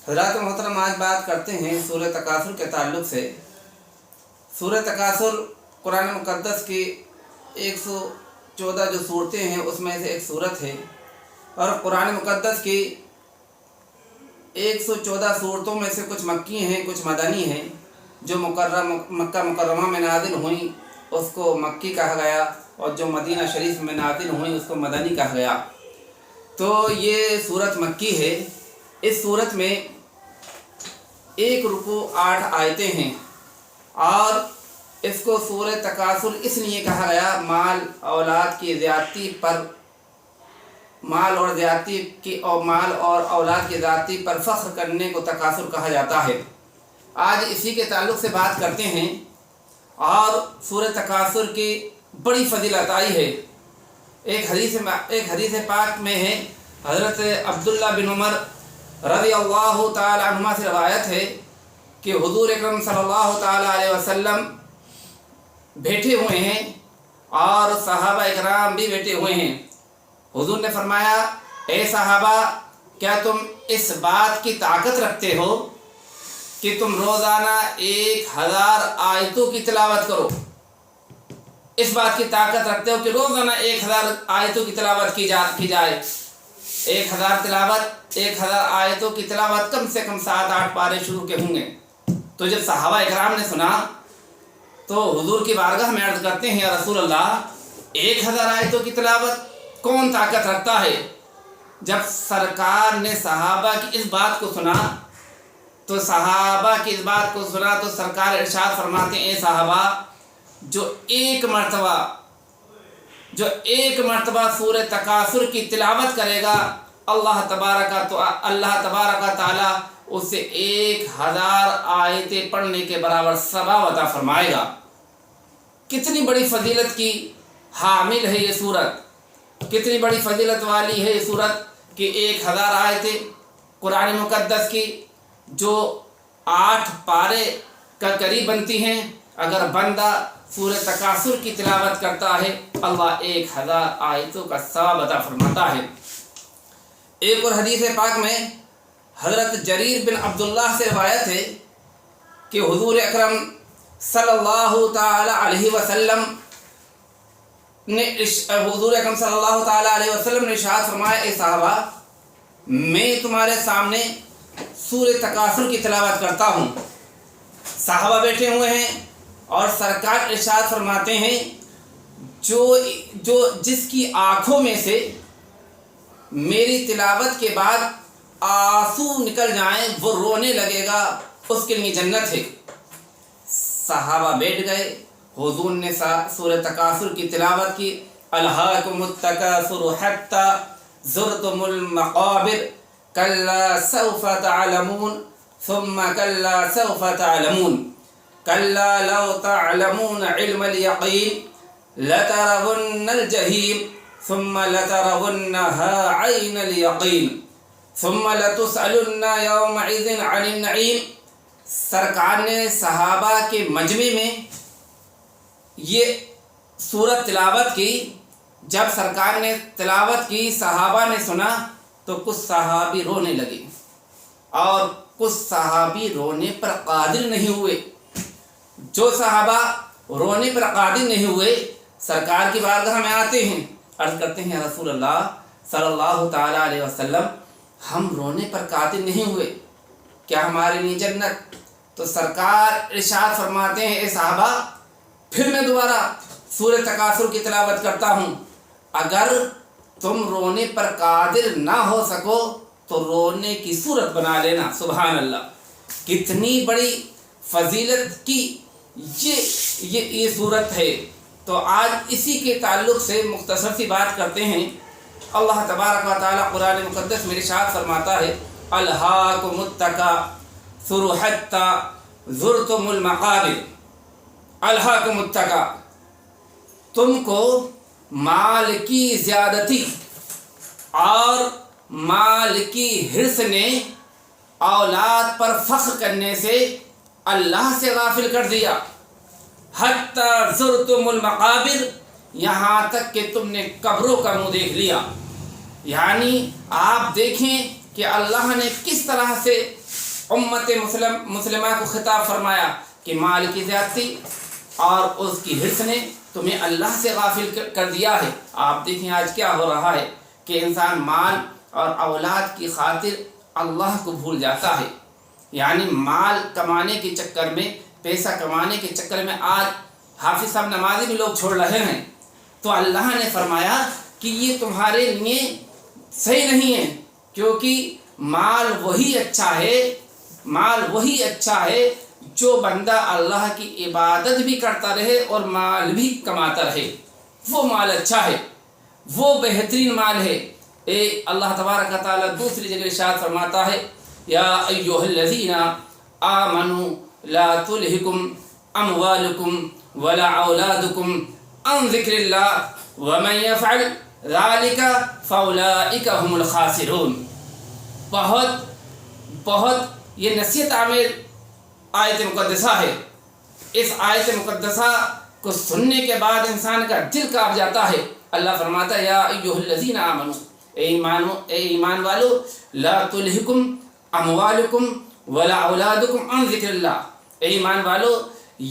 حضرات محترم، آج بات کرتے ہیں سورہ تکاثر کے تعلق سے۔ سورہ تکاثر قرآن مقدس کی 114 جو صورتیں ہیں اس میں سے ایک صورت ہے، اور قرآن مقدس کی 114 صورتوں میں سے کچھ مکی ہیں، کچھ مدنی ہیں۔ جو مکہ مکرمہ میں نازل ہوئیں اس کو مکی کہا گیا، اور جو مدینہ شریف میں نازل ہوئیں اس کو مدنی کہا گیا۔ تو یہ صورت مکی ہے۔ اس صورت میں 1 رکوع 8 آیتیں ہیں، اور اس کو سورہ تکاثر اس لیے کہا گیا مال اور اولاد کی زیادتی پر فخر کرنے کو تکاثر کہا جاتا ہے۔ آج اسی کے تعلق سے بات کرتے ہیں، اور سورہ تکاثر کی بڑی فضیلت آئی ہے۔ ایک حدیث پاک میں ہے، حضرت عبداللہ بن عمر رضی اللہ تعالی عنہما سے روایت ہے کہ حضور اکرم صلی اللہ تعالی علیہ وسلم بیٹھے ہوئے ہیں اور صحابہ اکرام بھی بیٹھے ہوئے ہیں۔ حضور نے فرمایا، اے صحابہ، کیا تم اس بات کی طاقت رکھتے ہو کہ تم روزانہ 1000 آیتوں کی تلاوت کرو؟ اس بات کی طاقت رکھتے ہو کہ روزانہ 1000 آیتوں کی تلاوت کی جائے؟ 1000 آیتوں کی تلاوت کم سے کم 7-8 پارے شروع کے ہوں گے۔ تو جب صحابہ اکرام نے سنا تو حضور کی بارگاہ میں عرض کرتے ہیں، یا رسول اللہ، 1000 آیتوں کی تلاوت کون طاقت رکھتا ہے؟ جب سرکار نے صحابہ کی اس بات کو سنا تو سرکار ارشاد فرماتے ہیں، اے صحابہ، جو ایک مرتبہ سورہ تکاثر کی تلاوت کرے گا، اللہ تبارک تعالی اسے 1000 آیتیں پڑھنے کے برابر ثواب عطا فرمائے گا۔ کتنی بڑی فضیلت کی حامل ہے یہ صورت، کتنی بڑی فضیلت والی ہے یہ صورت کہ 1000 آیتیں قرآن مقدس کی جو 8 پارے کا قریب بنتی ہیں۔ اگر بندہ سورہ تکاثر کی تلاوت کرتا ہے، اللہ 1000 آیتوں کا ثواب عطا فرماتا ہے۔ ایک اور حدیث پاک میں حضرت جریر بن عبداللہ سے روایت ہے کہ حضور اکرم صلی اللہ تعالی علیہ وسلم نے ارشاد فرمایا، اے صحابہ، میں تمہارے سامنے سورہ تکاثر کی تلاوت کرتا ہوں۔ صحابہ بیٹھے ہوئے ہیں اور سرکار ارشاد فرماتے ہیں، جس کی آنکھوں میں سے میری تلاوت کے بعد آنسو نکل جائیں، وہ رونے لگے گا، اس کے لیے جنت ہے۔ صحابہ بیٹھ گئے، حضور نے سورہ تکاثر کی تلاوت کی، الہاکم التکاثر حتی زرتم المقابر کلا سوف تعلمون ثم کلا سوف تعلمون کلا لو تعلمون علم الیقین لترون الجحیم ثم لترونها عین الیقین ثم لتسألن یومئذ عن النعیم۔ سرکار نے صحابہ کے مجمع میں یہ سورت تلاوت کی۔ جب سرکار نے تلاوت کی، صحابہ نے سنا تو کچھ صحابی رونے لگے، اور کچھ صحابی رونے پر قادر نہیں ہوئے۔ جو صحابہ رونے پر قادر نہیں ہوئے سرکار کی بارگاہ میں آتے ہیں، عرض کرتے ہیں، یا رسول اللہ صلی اللہ تعالی علیہ وسلم، ہم رونے پر قادر نہیں ہوئے، کیا ہمارے لیے جنت؟ تو سرکار ارشاد فرماتے ہیں، اے صحابہ، پھر میں دوبارہ سورہ تکاثر کی تلاوت کرتا ہوں، اگر تم رونے پر قادر نہ ہو سکو تو رونے کی صورت بنا لینا۔ سبحان اللہ، کتنی بڑی فضیلت کی یہ صورت ہے۔ تو آج اسی کے تعلق سے مختصر سی بات کرتے ہیں۔ اللہ تبارک و تعالی قرآن مقدس میں ارشاد فرماتا ہے، الہاکم التکاثر حتی زرتم المقابر۔ الہاکم التکاثر، تم کو مال کی زیادتی اور مال کی حرص نے اولاد پر فخر کرنے سے اللہ سے غافل کر دیا۔ حتی زرتم المقابر، یہاں تک کہ تم نے قبروں کا منہ دیکھ لیا۔ یعنی آپ دیکھیں کہ اللہ نے کس طرح سے امت مسلمہ کو خطاب فرمایا کہ مال کی زیادتی اور اس کی حرص نے تمہیں اللہ سے غافل کر دیا ہے۔ آپ دیکھیں آج کیا ہو رہا ہے کہ انسان مال اور اولاد کی خاطر اللہ کو بھول جاتا ہے۔ یعنی مال کمانے کے چکر میں، پیسہ کمانے کے چکر میں آج حافظ صاحب نمازی بھی لوگ چھوڑ رہے ہیں، تو اللہ نے فرمایا کہ یہ تمہارے لیے صحیح نہیں ہے، کیونکہ مال وہی اچھا ہے جو بندہ اللہ کی عبادت بھی کرتا رہے اور مال بھی کماتا رہے، وہ مال اچھا ہے، وہ بہترین مال ہے۔ اللہ تبارک و تعالیٰ دوسری جگہ ارشاد فرماتا ہے یا ایھا الذین آمنوا لا تلہکم اموالکم ولا اولادکم عن ذکر اللہ ومن یفعل ذلک فاولئک هم الخاسرون۔ بہت یہ نصیحت آمیز آیت مقدسہ ہے۔ اس آیت مقدسہ کو سننے کے بعد انسان کا دل کانپ جاتا ہے۔ اللہ فرماتا ہے یا ایھا الذین آمنوا، اے ایمان والو، لا تلہکم اموالکم ولا اولادکم عن ذکر اللہ، اے ایمان والو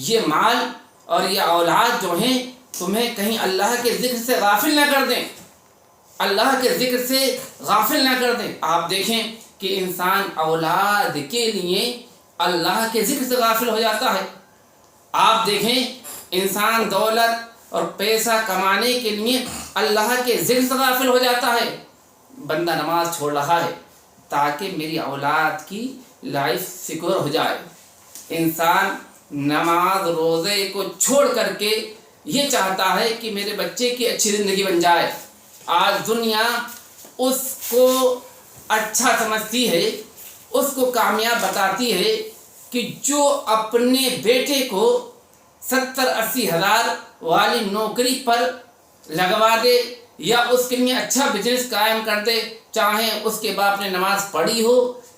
یہ مال اور یہ اولاد جو ہیں تمہیں کہیں اللہ کے ذکر سے غافل نہ کر دیں، اللہ کے ذکر سے غافل نہ کر دیں۔ آپ دیکھیں کہ انسان اولاد کے لیے اللہ کے ذکر سے غافل ہو جاتا ہے۔ آپ دیکھیں انسان دولت اور پیسہ کمانے کے لیے اللہ کے ذکر سے غافل ہو جاتا ہے۔ بندہ نماز چھوڑ رہا ہے تاکہ میری اولاد کی لائف سیکور ہو جائے۔ انسان نماز روزے کو چھوڑ کر کے یہ چاہتا ہے کہ میرے بچے کی اچھی زندگی بن جائے۔ آج دنیا اس کو اچھا سمجھتی ہے، اس کو کامیاب بتاتی ہے کہ جو اپنے بیٹے کو 70-80 ہزار والی نوکری پر لگوا دے یا اس کے لیے اچھا بزنس قائم کر دے، چاہے اس کے باپ نے نماز پڑھی ہو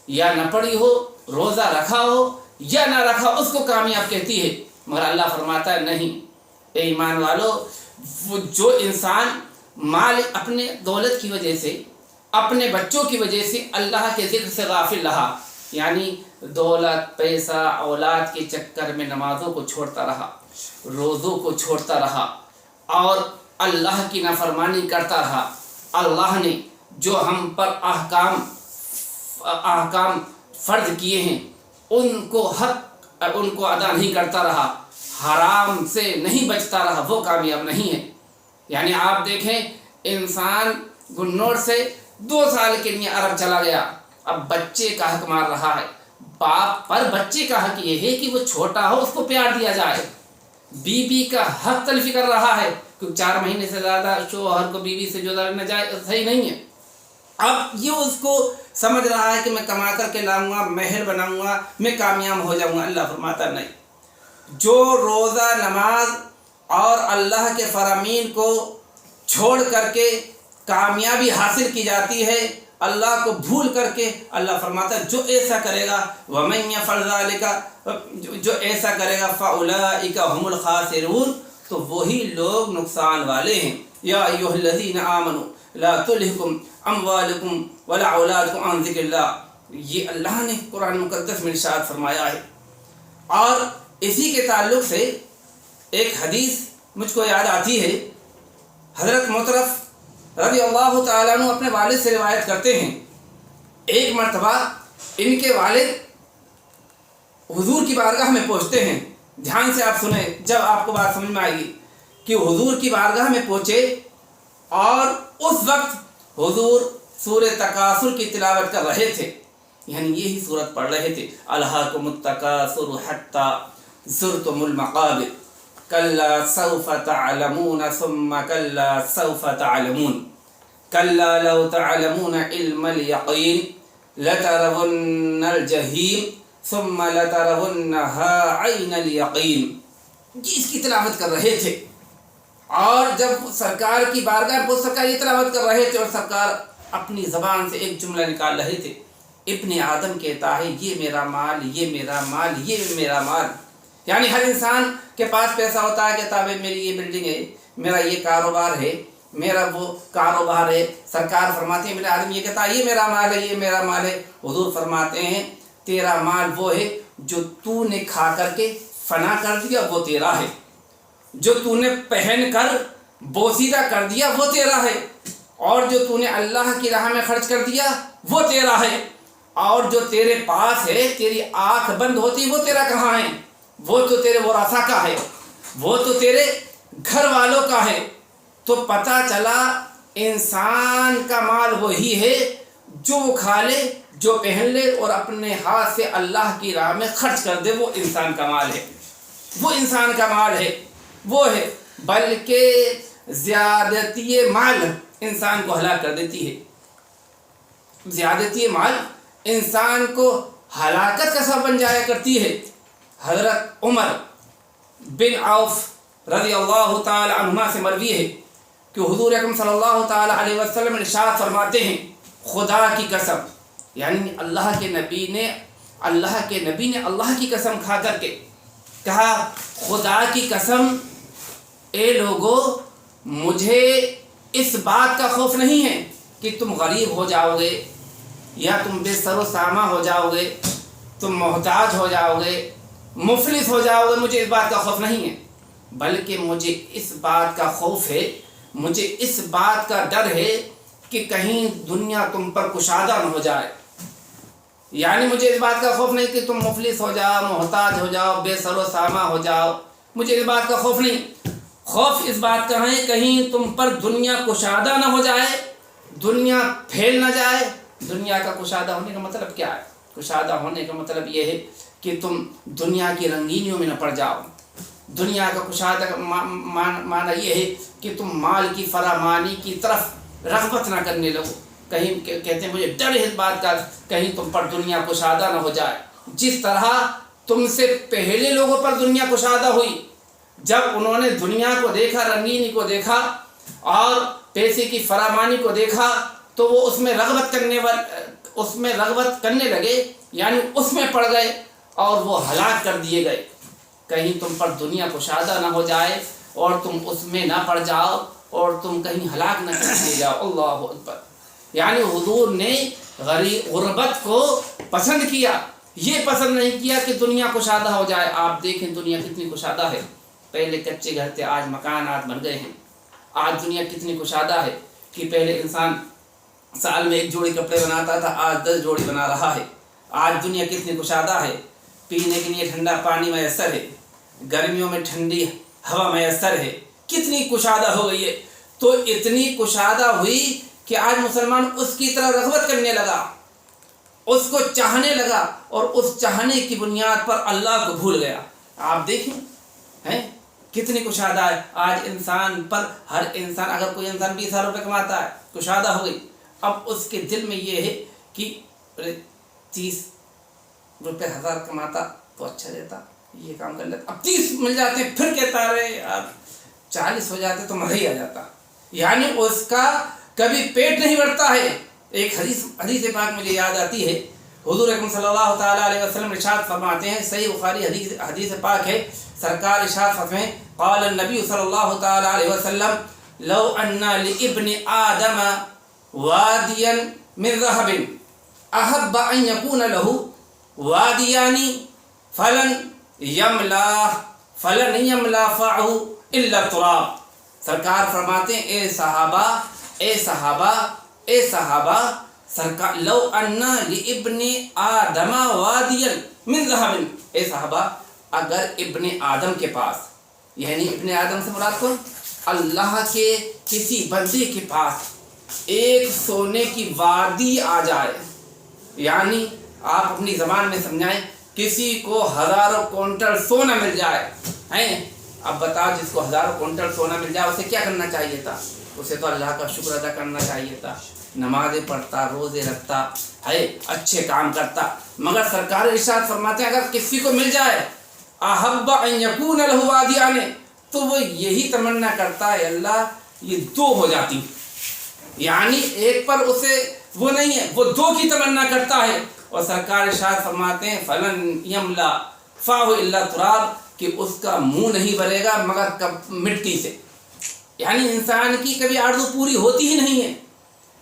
یا نہ پڑھی ہو، روزہ رکھا ہو یا نہ رکھا ہو، اس کو کامیاب کہتی ہے۔ مگر اللہ فرماتا ہے نہیں، اے ایمان والو، وہ جو انسان مال اپنے دولت کی وجہ سے، اپنے بچوں کی وجہ سے اللہ کے ذکر سے غافل رہا، یعنی دولت، پیسہ، اولاد کے چکر میں نمازوں کو چھوڑتا رہا، روزوں کو چھوڑتا رہا اور اللہ کی نافرمانی کرتا رہا، اللہ نے جو ہم پر احکام فرض کیے ہیں ان کو ادا نہیں کرتا رہا، حرام سے نہیں بچتا رہا، وہ کامیاب نہیں ہے۔ یعنی آپ دیکھیں انسان گنور سے 2 سال کے لیے عرب چلا گیا، اب بچے کا حق مار رہا ہے۔ باپ پر بچے کا حق یہ ہے کہ وہ چھوٹا ہو، اس کو پیار دیا جائے۔ بیوی کا حق تلفی کر رہا ہے کیونکہ 4 مہینے سے زیادہ شوہر کو بیوی سے جدا رکھنا صحیح نہیں ہے۔ اب یہ اس کو سمجھ رہا ہے کہ میں کما کر کے لاؤں گا، مہر بناؤں گا، میں کامیاب ہو جاؤں گا۔ اللہ فرماتا نہیں، جو روزہ، نماز اور اللہ کے فرامین کو چھوڑ کر کے کامیابی حاصل کی جاتی ہے، اللہ کو بھول کر کے، اللہ فرماتا ہے جو ایسا کرے گا وَمَن يَفْعَلْ ذَلِكَ، جو ایسا کرے گا فَأُولَئِكَ هُمُ الْخَاسِرُونَ، تو وہی لوگ نقصان والے ہیں۔ یا ایھا الذین آمنوا لا تلہکم اموالکم ولا اولادکم عن ذکر اللہ، یہ اللہ نے قرآن مقدس میں ارشاد فرمایا ہے۔ اور اسی کے تعلق سے ایک حدیث مجھ کو یاد آتی ہے، حضرت مطرف رضی اللہ تعالیٰ عنہ اپنے والد سے روایت کرتے ہیں، ایک مرتبہ ان کے والد حضور کی بارگاہ میں پہنچتے ہیں۔ دھیان سے آپ سنیں، جب آپ کو بات سمجھ میں آئے گی کہ حضور کی بارگاہ میں پہنچے اور اس وقت حضور سورہ تکاثر کی تلاوت کر رہے تھے، یعنی یہی سورت پڑھ رہے تھے، الہاکم التکاثر حتی زرتم المقابر کلا سوف تعلمون ثم کلا سوف تعلمون کلا لو تعلمون علم الیقین لترون الجحیم ثم لترونها عین الیقین۔ اس کی تلاوت کر رہے تھے، اور جب سرکار کی بارگاہ پر سرکار یہ تلاوت کر رہے تھے اور سرکار اپنی زبان سے ایک جملہ نکال رہے تھے، ابن آدم کہتا ہے یہ میرا مال، یہ میرا مال، یہ میرا مال۔ یعنی ہر انسان کے پاس پیسہ ہوتا ہے، کہتا ہے میری یہ بلڈنگ ہے، میرا یہ کاروبار ہے، میرا وہ کاروبار ہے۔ سرکار فرماتے ہیں میرا آدمی یہ کہتا ہے یہ میرا مال ہے، یہ میرا مال ہے۔ حضور فرماتے ہیں تیرا مال وہ ہے جو تو نے کھا کر کے فنا کر دیا وہ تیرا ہے، جو تو نے پہن کر بوسیدہ کر دیا وہ تیرا ہے، اور جو تو نے اللہ کی راہ میں خرچ کر دیا وہ تیرا ہے، اور جو تیرے پاس ہے تیری آنکھ بند ہوتی وہ تیرا کہاں ہے؟ وہ تو تیرے ورثہ کا ہے، وہ تو تیرے گھر والوں کا ہے۔ تو پتہ چلا انسان کا مال وہی ہے جو وہ کھا لے، جو پہن لے اور اپنے ہاتھ سے اللہ کی راہ میں خرچ کر دے، وہ انسان کا مال ہے، وہ انسان کا مال ہے، وہ ہے۔ بلکہ زیادتی مال انسان کو ہلاک کر دیتی ہے، زیادتی مال انسان کو ہلاکت کا سبب بن جایا کرتی ہے۔ حضرت عمر بن عوف رضی اللہ تعالی عنہما سے مروی ہے کہ حضور اکرم صلی اللہ تعالی علیہ وسلم ارشاد فرماتے ہیں، خدا کی قسم، یعنی اللہ کے نبی نے اللہ کی قسم کھا کر کے کہا، خدا کی قسم اے لوگو، مجھے اس بات کا خوف نہیں ہے کہ تم غریب ہو جاؤ گے یا تم بے سر و سامہ ہو جاؤ گے، تم محتاج ہو جاؤ گے، مفلس ہو جاؤ گے، مجھے اس بات کا خوف نہیں ہے، بلکہ مجھے اس بات کا خوف ہے، مجھے اس بات کا ڈر ہے کہ کہیں دنیا تم پر کشادہ نہ ہو جائے۔ یعنی مجھے اس بات کا خوف نہیں کہ تم مفلس ہو جاؤ، محتاج ہو جاؤ، بے سر و سامہ ہو جاؤ، مجھے اس بات کا خوف نہیں۔ خوف اس بات کا ہے کہیں تم پر دنیا کشادہ نہ ہو جائے، دنیا پھیل نہ جائے۔ دنیا کا کشادہ ہونے کا مطلب کیا ہے؟ کشادہ ہونے کا مطلب یہ ہے کہ تم دنیا کی رنگینیوں میں نہ پڑ جاؤ۔ دنیا کا کشادہ کا معنی یہ ہے کہ تم مال کی فراوانی کی طرف رغبت نہ کرنے لگو، کہیں کہتے ہیں مجھے ڈر ہے اس بات کا کہیں تم پر دنیا کشادہ نہ ہو جائے۔ جس طرح تم سے پہلے لوگوں پر دنیا کشادہ ہوئی، جب انہوں نے دنیا کو دیکھا، رنگینی کو دیکھا اور پیسے کی فراوانی کو دیکھا تو وہ اس میں رغبت کرنے لگے، یعنی اس میں پڑ گئے اور وہ ہلاک کر دیے گئے۔ کہیں تم پر دنیا کشادہ نہ ہو جائے اور تم اس میں نہ پڑ جاؤ اور تم کہیں ہلاک نہ کر دیے جاؤ۔ اللہ اکبر۔ یعنی حضور نے غربت کو پسند کیا، یہ پسند نہیں کیا کہ دنیا کشادہ ہو جائے۔ آپ دیکھیں دنیا کتنی کشادہ ہے، پہلے کچے گھر تھے، آج مکانات بن گئے ہیں۔ آج دنیا کتنی کشادہ ہے کہ پہلے انسان سال میں 1 جوڑی کپڑے بناتا تھا، آج 10 جوڑی بنا رہا ہے۔ آج دنیا کتنی کشادہ ہے، پینے کے لیے ٹھنڈا پانی میسر ہے، گرمیوں میں ٹھنڈی ہوا میسر ہے، کتنی کشادہ ہو گئی ہے۔ تو اتنی کشادہ ہوئی کہ آج مسلمان اس کی طرح رغبت کرنے لگا، اس کو چاہنے لگا اور اس چاہنے کی بنیاد پر اللہ کو بھول گیا۔ آپ دیکھیں کتنی کشادہ ہے آج انسان پر۔ ہر انسان، اگر کوئی انسان 20,000 روپے کماتا ہے، کشادہ ہو گئی، اب اس کے دل میں یہ ہے کہ 30 روپے 1000 کماتا تو اچھا دیتا، یہ کام کر لیتا، اب 30 مل جاتے ہیں پھر کہتا ہے یار 40 ہو جاتے تو مزہ ہی آ جاتا۔ یعنی اس کا کبھی پیٹ نہیں بھرتا ہے۔ ایک حدیث پاک مجھے یاد آتی ہے، حضور اکرم صلی اللہ تعالی علیہ وسلم ارشاد فرماتے ہیں، صحیح بخاری حدیث پاک ہے، سرکار ارشاد فرماتے ہیں، قال النبی صلی اللہ تعالی علیہ وسلم لو ان لابن آدم وادیا من ذهب احب ان يكون له وادیان فلن يملا فعه الا التراب۔ سرکار فرماتے ہیں اے صحابہ سرکار، لو ان لابن آدم وادیا من ذهب، اے صحابہ اگر ابن آدم کے پاس، یعنی ابن آدم سے مراد کون؟ اللہ کے کسی بندے کے پاس ایک سونے کی وادی آ جائے، یعنی آپ اپنی زبان میں سمجھائیں، کسی کو 1000 کوئنٹل سونا مل جائے، اب بتاؤ جس کو 1000 کوئنٹل سونا مل جائے اسے کیا کرنا چاہیے تھا؟ اسے تو اللہ کا شکر ادا کرنا چاہیے تھا، نمازیں پڑھتا، روزے رکھتا ہے، اچھے کام کرتا۔ مگر سرکار ارشاد فرماتے ہیں اگر کسی کو مل جائے احب ان یکون له وادیان، تو وہ یہی تمنا کرتا ہے اللہ یہ 2 ہو جاتی، یعنی ایک پر اسے وہ نہیں ہے، وہ 2 کی تمنا کرتا ہے۔ اور سرکار ارشاد فرماتے ہیں فلن یملا فاہ الا تراب، کہ اس کا منہ نہیں بھرے گا مگر مٹی سے۔ یعنی انسان کی کبھی آرزو پوری ہوتی ہی نہیں ہے،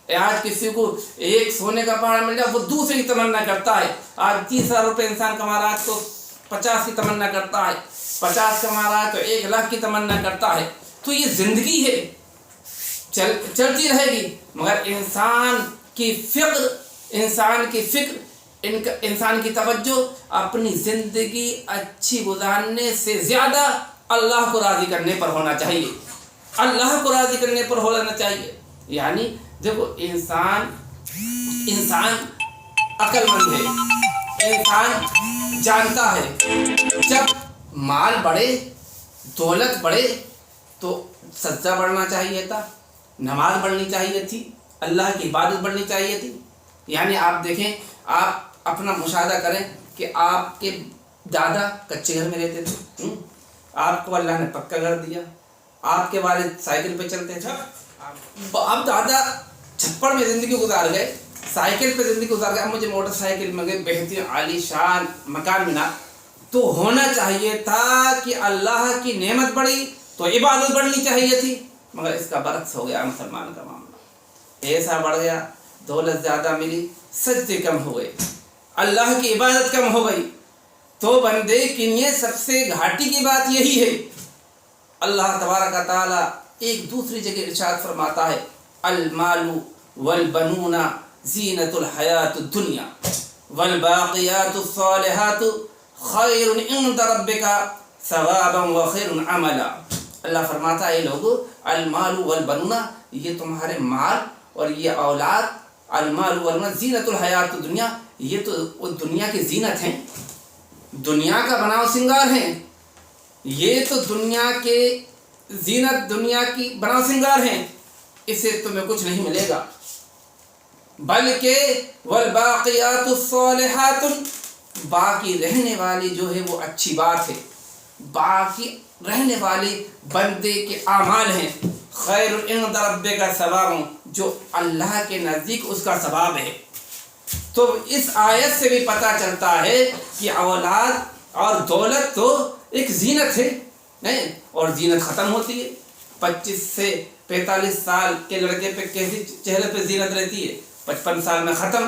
آج کسی کو ایک سونے کا پہاڑ مل جائے وہ دوسری کی تمنا کرتا ہے. آج 30,000 روپے انسان کما رہا ہے تو 50 کی تمنا کرتا ہے, 50 کما رہا ہے تو 1,00,000 کی تمنا کرتا ہے. تو یہ زندگی ہے, چلتی رہے گی. مگر انسان کی فکر, انسان کی توجہ اپنی زندگی اچھی گزارنے سے زیادہ اللہ کو راضی کرنے پر ہونا چاہیے. اللہ کو راضی کرنے پر ہونا چاہیے. یعنی دیکھو انسان عقل مند ہے, انسان جانتا ہے جب مال بڑھے, دولت بڑھے تو سجدہ بڑھنا چاہیے تھا, نماز بڑھنی چاہیے تھی, اللہ کی عبادت بڑھنی چاہیے تھی. یعنی آپ دیکھیں, آپ اپنا مشاہدہ کریں کہ آپ کے دادا کچے گھر میں رہتے تھے, آپ کو اللہ نے پکا گھر دیا. آپ کے والد سائیکل پہ چلتے تھے, اب دادا چھپڑ میں زندگی گزار گئے, سائیکل پہ زندگی گزار گئے. اب مجھے موٹر سائیکل میں گئے, بہترین عالی شان مکان ملا. تو ہونا چاہیے تھا کہ اللہ کی نعمت بڑھی تو عبادت بڑھنی چاہیے تھی, مگر اس کا برعکس ہو گیا مسلمان کا معاملہ. ایسا بڑھ گیا, دولت زیادہ ملی, سجدے کم ہو گئے, اللہ کی عبادت کم ہو گئی. تو بندے کے لیے سب سے گھاٹی کی بات یہی ہے. اللہ تبارک و تعالی ایک دوسری جگہ ارشاد فرماتا ہے, المال والبنون زینت الحیات الدنیا والباقیات الصالحات خیر عند ربک ثوابا وخیر عملا. اللہ فرماتا ہے, لوگو المال والبنون, یہ تمہارے مال اور یہ اولاد, المال والبنون زینت الحیات الدنیا, یہ تو دنیا کی زینت ہیں, دنیا کا بناؤ سنگار ہیں. یہ تو دنیا کے زینت, دنیا کی بناؤ سنگار ہیں, اسے تمہیں کچھ نہیں ملے گا. بلکہ والباقیات الصالحات, باقی رہنے والی جو ہے وہ اچھی بات ہے, باقی رہنے والے بندے کے اعمال ہیں. خیر عند ربک کا ثواب, جو اللہ کے نزدیک اس کا ثواب ہے. تو اس آیت سے بھی پتہ چلتا ہے کہ اولاد اور دولت تو ایک زینت ہے, نہیں, اور زینت ختم ہوتی ہے. 25 سے 45 سال کے لڑکے پہ کیسی چہرے پہ زینت رہتی ہے, 55 سال میں ختم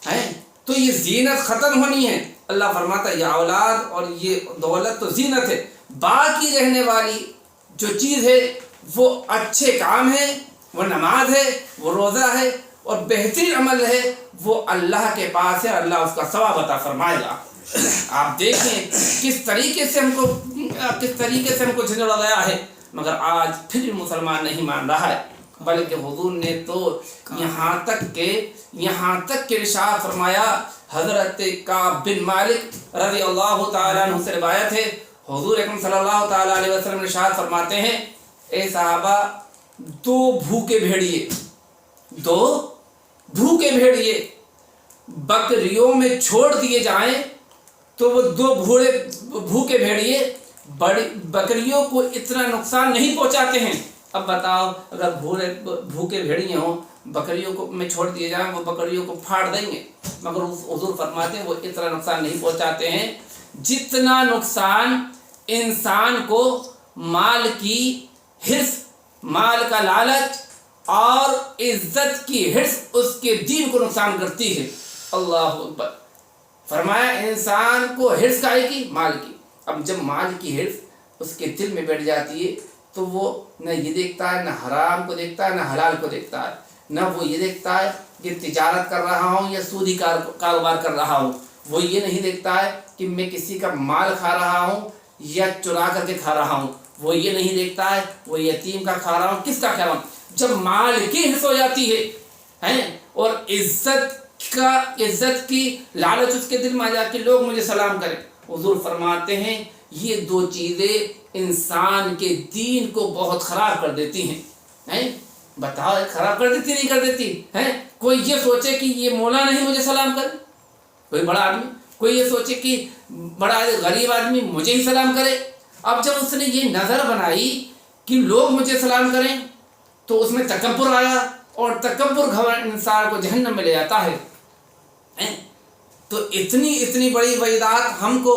ہے. تو یہ زینت ختم ہونی ہے. اللہ فرماتا ہے یہ اولاد اور یہ دولت تو زینت ہے, باقی رہنے والی جو چیز ہے وہ اچھے کام ہے, وہ نماز ہے, وہ روزہ ہے, اور بہترین عمل ہے, وہ اللہ کے پاس ہے, اللہ اس کا ثواب عطا فرمائے گا. آپ دیکھیں کس طریقے سے ہم کو جھنجھوڑا گیا ہے, مگر آج پھر بھی مسلمان نہیں مان رہا ہے. بلکہ حضور نے تو یہاں تک کہ ارشاد فرمایا, حضرت کعب بن مالک رضی اللہ تعالیٰ عنہ سے روایت ہے, حضور اکرم صلی اللہ تعالیٰ علیہ وسلم ارشاد فرماتے ہیں, اے صحابہ, 2 بھوکے بھیڑیے بکریوں میں چھوڑ دیے جائیں تو وہ 2 بھوکے بھیڑیے بڑی بکریوں کو اتنا نقصان نہیں پہنچاتے ہیں. اب بتاؤ, اگر بھوکے بھیڑیے ہوں, بکریوں کو میں چھوڑ دیے جائیں, وہ بکریوں کو پھاڑ دیں گے, مگر حضور فرماتے ہیں وہ اتنا نقصان نہیں پہنچاتے ہیں جتنا نقصان انسان کو مال کی حرص, مال کا لالچ اور عزت کی حرص اس کے دین کو نقصان کرتی ہے. اللہ اکبر. فرمایا انسان کو حرص کا ہے کہ مال کی. اب جب مال کی حرص اس کے دل میں بیٹھ جاتی ہے تو وہ نہ یہ دیکھتا ہے, نہ حرام کو دیکھتا ہے, نہ حلال کو دیکھتا ہے, نہ وہ یہ دیکھتا ہے کہ تجارت کر رہا ہوں یا سودی کاروبار کر رہا ہوں, وہ یہ نہیں دیکھتا ہے کہ میں کسی کا مال کھا رہا ہوں یا چرا کر کے کھا رہا ہوں, وہ یہ نہیں دیکھتا ہے وہ یتیم کا کھا رہا ہوں, کس کا کھا رہا ہوں. جب مال کی حرص ہو جاتی ہے اور عزت کی لالچ اس کے دل میں آ جا کہ لوگ مجھے سلام کریں, حضور فرماتے ہیں یہ 2 چیزیں انسان کے دین کو بہت خراب کر دیتی ہیں. بتاؤ, خراب کر دیتی نہیں کر دیتی ہے؟ کوئی یہ سوچے کہ یہ مولا نہیں مجھے سلام کرے, کوئی بڑا آدمی, کوئی یہ سوچے کہ بڑا غریب آدمی مجھے ہی سلام کرے. اب جب اس نے یہ نظر بنائی کہ لوگ مجھے سلام کریں تو اس میں تکبر آیا, اور تکبر انسان کو جہنم میں لے جاتا ہے. تو اتنی بڑی وعیدات ہم کو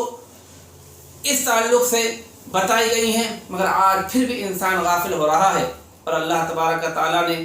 اس تعلق سے بتائی گئی ہیں, مگر آج پھر بھی انسان غافل ہو رہا ہے. اور اللہ تبارک و تعالیٰ نے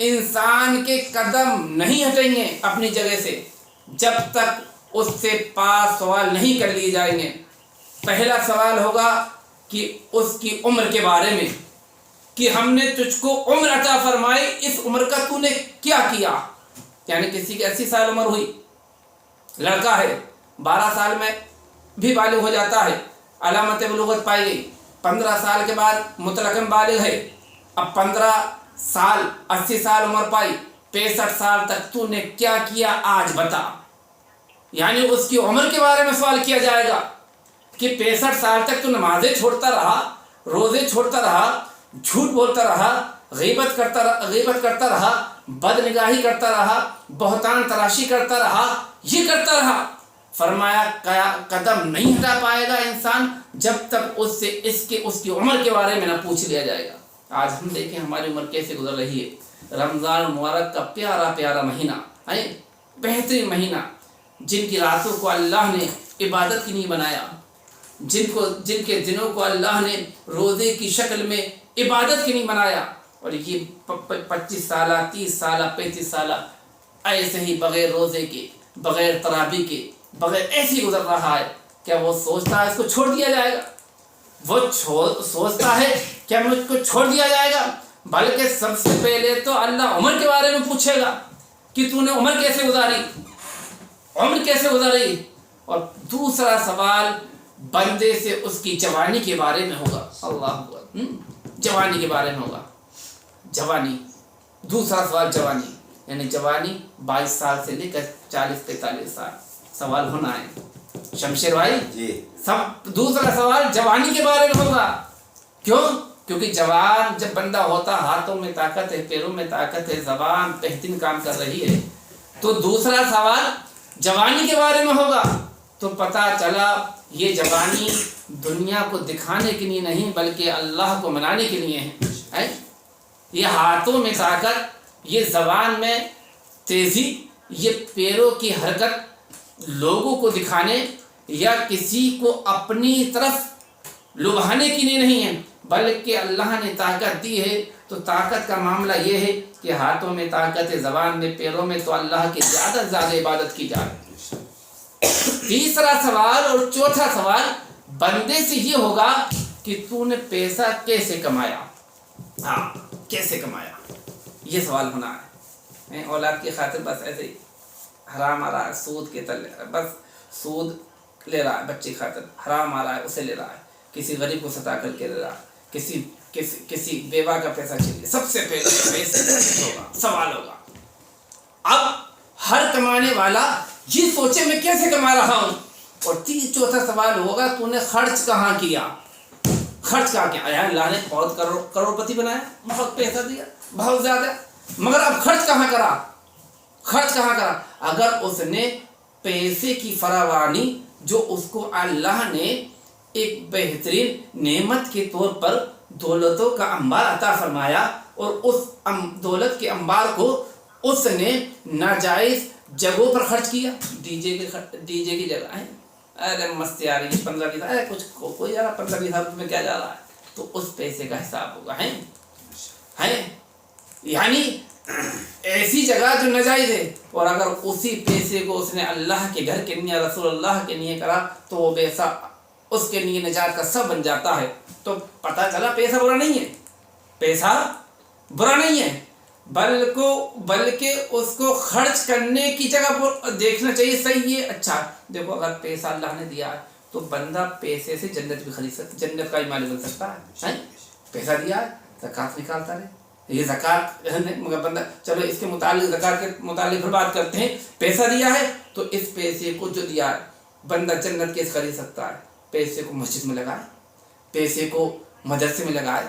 انسان کے قدم نہیں ہٹیں گے اپنی جگہ سے جب تک اس سے 5 سوال نہیں کر لیے جائیں گے۔ پہلا سوال ہوگا کہ اس کی عمر کے بارے میں، کہ ہم نے تجھ کو عمر عطا فرمائی، اس عمر کا تو نے کیا کیا؟ یعنی کسی کی 80 سال عمر ہوئی، لڑکا ہے 12 سال میں بھی بالغ ہو جاتا ہے، علامت بلوغت پائی گئی، 15 سال کے بعد مطلقاً بالغ ہے، اب 15 سال 80 سال عمر پائی، 65 سال تک تو نے کیا کیا آج بتا۔ یعنی اس کی عمر کے بارے میں سوال کیا جائے گا کہ 65 سال تک تو نمازیں چھوڑتا رہا، روزے چھوڑتا رہا، جھوٹ بولتا رہا، غیبت کرتا رہا، بد نگاہی کرتا رہا، بہتان تراشی کرتا رہا، یہ کرتا رہا۔ فرمایا قدم نہیں ہٹا پائے گا انسان جب تک اس کی عمر کے بارے میں نہ پوچھ لیا جائے گا۔ آج ہم دیکھیں ہماری عمر کیسے گزر رہی ہے۔ رمضان مبارک کا پیارا پیارا مہینہ ہے، بہترین مہینہ، جن کی راتوں کو اللہ نے عبادت کی نہیں بنایا، جن کے دنوں کو اللہ نے روزے کی شکل میں عبادت کی نہیں بنایا، اور یہ 25 سالہ 30 سالہ 35 سالہ ایسے ہی بغیر روزے کے، بغیر تراویح کے، بغیر ایسے گزر رہا ہے۔ کیا وہ سوچتا ہے اس کو چھوڑ دیا جائے گا؟ وہ سوچتا ہے کیا مجھ کو چھوڑ دیا جائے گا؟ بلکہ سب سے پہلے تو اللہ عمر کے بارے میں پوچھے گا کہ تو نے عمر کیسے گزاری، عمر کیسے گزاری۔ اور دوسرا سوال بندے سے اس کی جوانی کے بارے میں ہوگا۔ اللہ اکبر، جوانی کے بارے میں ہوگا۔ جوانی، دوسرا سوال جوانی، یعنی جوانی 22 سال سے لے کر 40-45 سال سوال ہونا ہے۔ شمشیر بھائی جی، دوسرا سوال جوانی کے بارے میں ہوگا۔ کیوں؟ کیونکہ جوان جب بندہ ہوتا، ہاتھوں میں طاقت ہے، پیروں میں طاقت ہے، زبان بہترین کام کر رہی ہے، تو دوسرا سوال جوانی کے بارے میں ہوگا۔ تو پتہ چلا یہ جوانی دنیا کو دکھانے کے لیے نہیں بلکہ اللہ کو منانے کے لیے ہے۔ یہ ہاتھوں میں طاقت، یہ زبان میں تیزی، یہ پیروں کی حرکت لوگوں کو دکھانے یا کسی کو اپنی طرف لبھانے کے لیے نہیں ہے، بلکہ اللہ نے طاقت دی ہے تو طاقت کا معاملہ یہ ہے کہ ہاتھوں میں طاقت ہے، زبان میں، پیروں میں، تو اللہ کی زیادہ سے زیادہ عبادت کی جائے۔ تیسرا سوال اور چوتھا سوال بندے سے یہ ہوگا کہ تو نے پیسہ کیسے کمایا، کیسے کمایا، یہ سوال ہونا ہے۔ اولاد کی خاطر بس ایسے ہی حرام آ رہا ہے، سود کے تلے، بس سود لے رہا ہے، بچے کی خاطر حرام آ رہا ہے اسے لے رہا ہے، کسی غریب کو ستا کر کے لے رہا ہے، کسی بیوہ کا پیسہ چھین، سب سے پہلے پیسے ہوگا، سوال ہوگا۔ اب ہر کمانے والا یہ سوچے میں کیسے کما رہا ہوں۔ اور چوتھا سوال ہوگا تو نے خرچ کہاں کیا، خرچ کہاں کیا؟ اللہ نے بہت کروڑ پتی بنایا، بہت پیسہ دیا، بہت زیادہ، مگر اب خرچ کہاں کرا، خرچ کہاں کرا؟ اگر اس نے پیسے کی فراوانی جو اس کو اللہ نے ایک بہترین نعمت کے طور پر دولتوں کا انبار عطا فرمایا، اور اس دولت کے انبار کو اس نے ناجائز جگہوں پر خرچ کیا، ڈی جے کی جگہ ہے، ارے مستی آ رہی ہے 15-20 ارے کچھ کوئی جا رہا 15-20 ہزار روپے میں کیا جا رہا ہے، تو اس پیسے کا حساب ہوگا ہے، یعنی ایسی جگہ جو ناجائز ہے۔ اور اگر اسی پیسے کو اس نے اللہ کے گھر کے لیے، رسول اللہ کے لیے کرا تو وہ پیسہ اس کے لیے نجات کا سب بن جاتا ہے۔ تو پتہ چلا پیسہ برا نہیں ہے، پیسہ برا نہیں ہے، بلکہ اس کو خرچ کرنے کی جگہ پر دیکھنا چاہیے، صحیح ہے، اچھا دیکھو اگر پیسہ اللہ نے دیا ہے تو بندہ پیسے سے جنت بھی خرید سکتا، جنت کا بھی مالک بن سکتا ہے۔ پیسہ دیا ہے زکوٰۃ نکالتا رہے، یہ زکوٰۃ مگر بندہ، چلو اس کے متعلق زکوٰۃ کے متعلق پھر بات کرتے ہیں۔ پیسہ دیا ہے تو اس پیسے کو جو دیا ہے بندہ جنت کیسے خرید سکتا ہے؟ پیسے کو مسجد میں لگائے، پیسے کو مدرسے میں لگائے،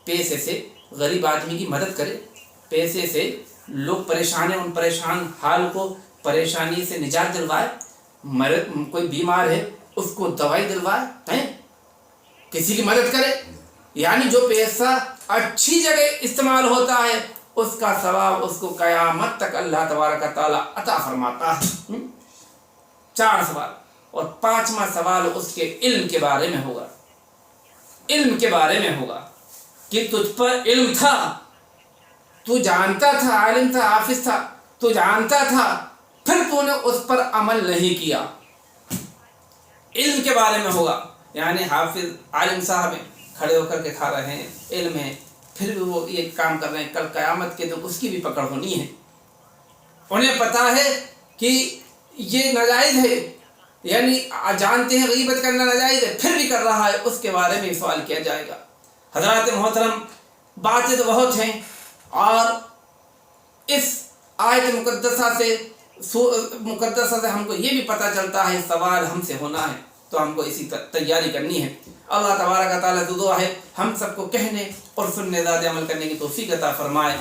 پیسے سے غریب آدمی کی مدد کرے، پیسے سے لوگ پریشان ہیں ان پریشان حال کو پریشانی سے نجات دلوائے، کوئی بیمار ہے اس کو دوائی دلوائے، کسی کی مدد کرے۔ یعنی جو پیسہ اچھی جگہ استعمال ہوتا ہے اس کا ثواب اس کو قیامت تک اللہ تبارک و تعالیٰ عطا فرماتا ہے۔ 4 سوال، اور 5واں سوال اس کے علم کے بارے میں ہوگا، علم کے بارے میں ہوگا کہ تجھ پر علم تھا تو جانتا تھا، عالم تھا، حافظ تھا، تو جانتا تھا، پھر تو نے اس پر عمل نہیں کیا۔ علم کے بارے میں ہوگا، یعنی حافظ عالم صاحب ہیں، کھڑے ہو کر کے کھا رہے ہیں، علم ہے، پھر بھی وہ یہ کام کر رہے ہیں، کل قیامت کے دن اس کی بھی پکڑ ہونی ہے۔ انہیں پتا ہے کہ یہ ناجائز ہے، یعنی جانتے ہیں غیبت کرنا ناجائز ہے، پھر بھی کر رہا ہے، اس کے بارے میں سوال کیا جائے گا۔ حضرات محترم، باتیں تو بہت ہیں، اور اس آیت مقدسہ سے ہم کو یہ بھی پتہ چلتا ہے سوال ہم سے ہونا ہے، تو ہم کو اسی تیاری کرنی ہے۔ اللہ تبارک و تعالیٰ سے دعا ہے ہم سب کو کہنے اور سننے ذات عمل کرنے کی توفیق عطا فرمائے۔